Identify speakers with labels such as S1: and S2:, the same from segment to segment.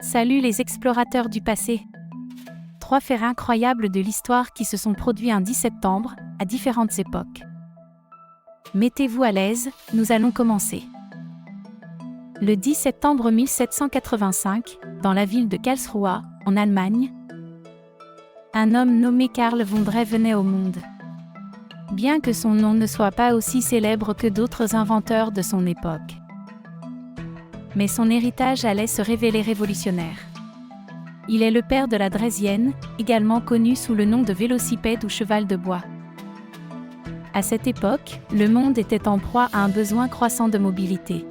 S1: Salut les explorateurs du passé. 3 faits incroyables de l'histoire qui se sont produits un 10 septembre, à différentes époques. Mettez-vous à l'aise, nous allons commencer. Le 10 septembre 1785, dans la ville de Karlsruhe, en Allemagne, un homme nommé Carl von Drée venait au monde. Bien que son nom ne soit pas aussi célèbre que d'autres inventeurs de son époque. Mais son héritage allait se révéler révolutionnaire. Il est le père de la Draisienne, également connue sous le nom de vélocipède ou cheval de bois. À cette époque, le monde était en proie à un besoin croissant de mobilité.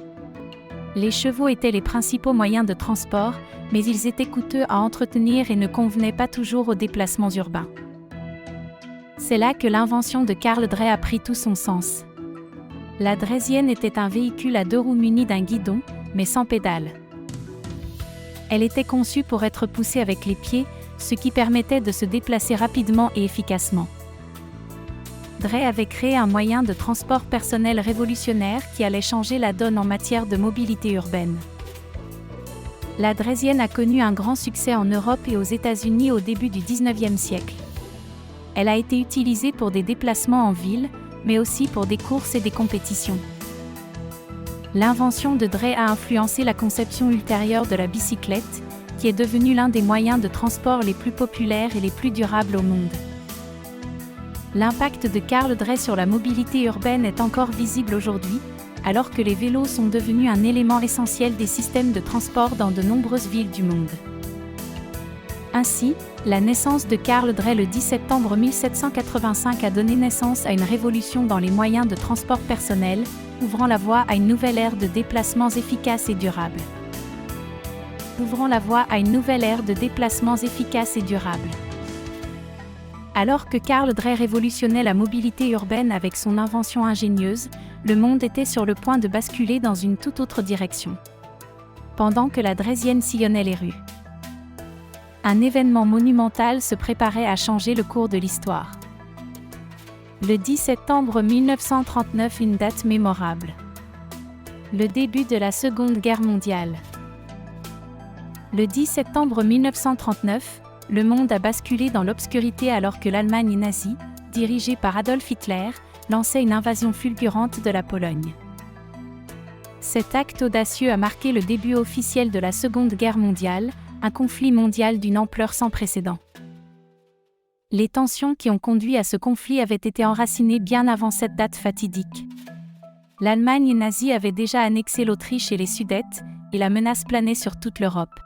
S1: Les chevaux étaient les principaux moyens de transport, mais ils étaient coûteux à entretenir et ne convenaient pas toujours aux déplacements urbains. C'est là que l'invention de Carl Drée a pris tout son sens. La Draisienne était un véhicule à 2 roues muni d'un guidon, mais sans pédales. Elle était conçue pour être poussée avec les pieds, ce qui permettait de se déplacer rapidement et efficacement. Drée avait créé un moyen de transport personnel révolutionnaire qui allait changer la donne en matière de mobilité urbaine. La Draisienne a connu un grand succès en Europe et aux États-Unis au début du XIXe siècle. Elle a été utilisée pour des déplacements en ville, mais aussi pour des courses et des compétitions. L'invention de Drée a influencé la conception ultérieure de la bicyclette, qui est devenue l'un des moyens de transport les plus populaires et les plus durables au monde. L'impact de Carl Drée sur la mobilité urbaine est encore visible aujourd'hui, alors que les vélos sont devenus un élément essentiel des systèmes de transport dans de nombreuses villes du monde. Ainsi, la naissance de Carl Drée le 10 septembre 1785 a donné naissance à une révolution dans les moyens de transport personnel, ouvrant la voie à une nouvelle ère de déplacements efficaces et durables. Ouvrant la voie à une nouvelle ère de déplacements efficaces et durables. Alors que Carl Drée révolutionnait la mobilité urbaine avec son invention ingénieuse, le monde était sur le point de basculer dans une toute autre direction. Pendant que la Draisienne sillonnait les rues. Un événement monumental se préparait à changer le cours de l'histoire. Le 10 septembre 1939, une date mémorable. Le début de la Seconde Guerre mondiale. Le 10 septembre 1939, le monde a basculé dans l'obscurité alors que l'Allemagne nazie, dirigée par Adolf Hitler, lançait une invasion fulgurante de la Pologne. Cet acte audacieux a marqué le début officiel de la Seconde Guerre mondiale, un conflit mondial d'une ampleur sans précédent. Les tensions qui ont conduit à ce conflit avaient été enracinées bien avant cette date fatidique. L'Allemagne nazie avait déjà annexé l'Autriche et les Sudètes, et la menace planait sur toute l'Europe.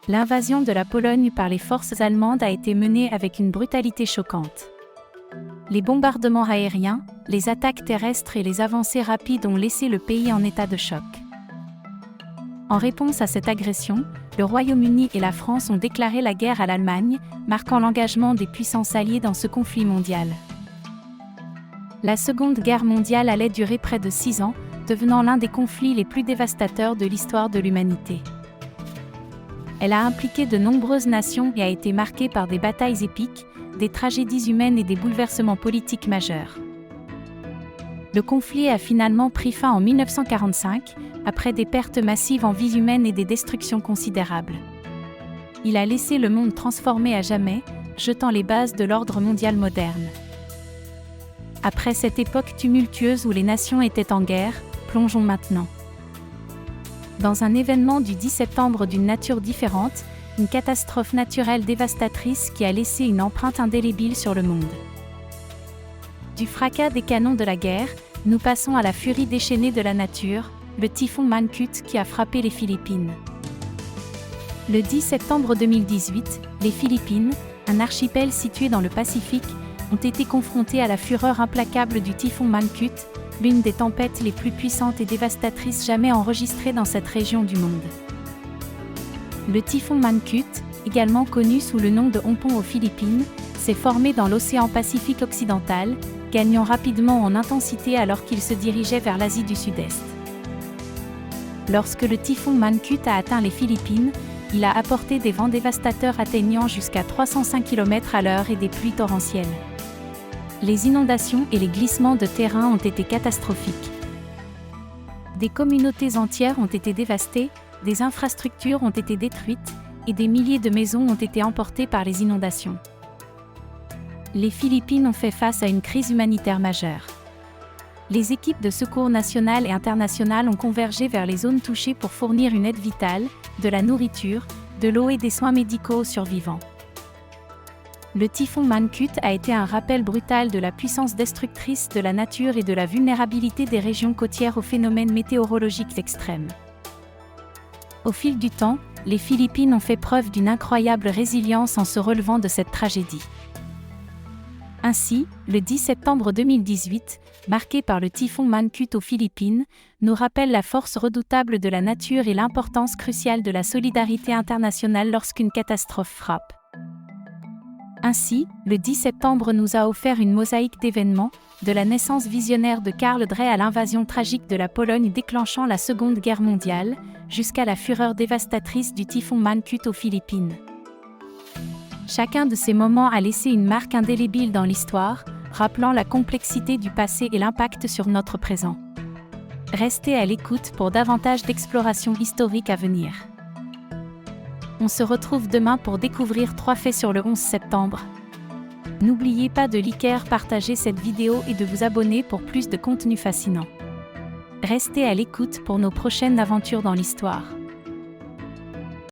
S1: L'invasion de la Pologne par les forces allemandes a été menée avec une brutalité choquante. Les bombardements aériens, les attaques terrestres et les avancées rapides ont laissé le pays en état de choc. En réponse à cette agression, le Royaume-Uni et la France ont déclaré la guerre à l'Allemagne, marquant l'engagement des puissances alliées dans ce conflit mondial. La Seconde Guerre mondiale allait durer près de 6 ans, devenant l'un des conflits les plus dévastateurs de l'histoire de l'humanité. Elle a impliqué de nombreuses nations et a été marquée par des batailles épiques, des tragédies humaines et des bouleversements politiques majeurs. Le conflit a finalement pris fin en 1945, après des pertes massives en vies humaines et des destructions considérables. Il a laissé le monde transformé à jamais, jetant les bases de l'ordre mondial moderne. Après cette époque tumultueuse où les nations étaient en guerre, plongeons maintenant dans un événement du 10 septembre d'une nature différente, une catastrophe naturelle dévastatrice qui a laissé une empreinte indélébile sur le monde. Du fracas des canons de la guerre, nous passons à la furie déchaînée de la nature, le typhon Mangkhut qui a frappé les Philippines. Le 10 septembre 2018, les Philippines, un archipel situé dans le Pacifique, ont été confrontées à la fureur implacable du typhon Mangkhut, l'une des tempêtes les plus puissantes et dévastatrices jamais enregistrées dans cette région du monde. Le typhon Mangkhut, également connu sous le nom de Ompong aux Philippines, s'est formé dans l'océan Pacifique occidental, gagnant rapidement en intensité alors qu'il se dirigeait vers l'Asie du Sud-Est. Lorsque le typhon Mangkhut a atteint les Philippines, il a apporté des vents dévastateurs atteignant jusqu'à 305 km/h et des pluies torrentielles. Les inondations et les glissements de terrain ont été catastrophiques. Des communautés entières ont été dévastées, des infrastructures ont été détruites et des milliers de maisons ont été emportées par les inondations. Les Philippines ont fait face à une crise humanitaire majeure. Les équipes de secours nationales et internationales ont convergé vers les zones touchées pour fournir une aide vitale, de la nourriture, de l'eau et des soins médicaux aux survivants. Le typhon Mangkhut a été un rappel brutal de la puissance destructrice de la nature et de la vulnérabilité des régions côtières aux phénomènes météorologiques extrêmes. Au fil du temps, les Philippines ont fait preuve d'une incroyable résilience en se relevant de cette tragédie. Ainsi, le 10 septembre 2018, marqué par le typhon Mangkhut aux Philippines, nous rappelle la force redoutable de la nature et l'importance cruciale de la solidarité internationale lorsqu'une catastrophe frappe. Ainsi, le 10 septembre nous a offert une mosaïque d'événements, de la naissance visionnaire de Karl Dray à l'invasion tragique de la Pologne déclenchant la Seconde Guerre mondiale, jusqu'à la fureur dévastatrice du typhon Mangkhut aux Philippines. Chacun de ces moments a laissé une marque indélébile dans l'histoire, rappelant la complexité du passé et l'impact sur notre présent. Restez à l'écoute pour davantage d'explorations historiques à venir. On se retrouve demain pour découvrir 3 faits sur le 11 septembre. N'oubliez pas de liker, partager cette vidéo et de vous abonner pour plus de contenu fascinant. Restez à l'écoute pour nos prochaines aventures dans l'histoire.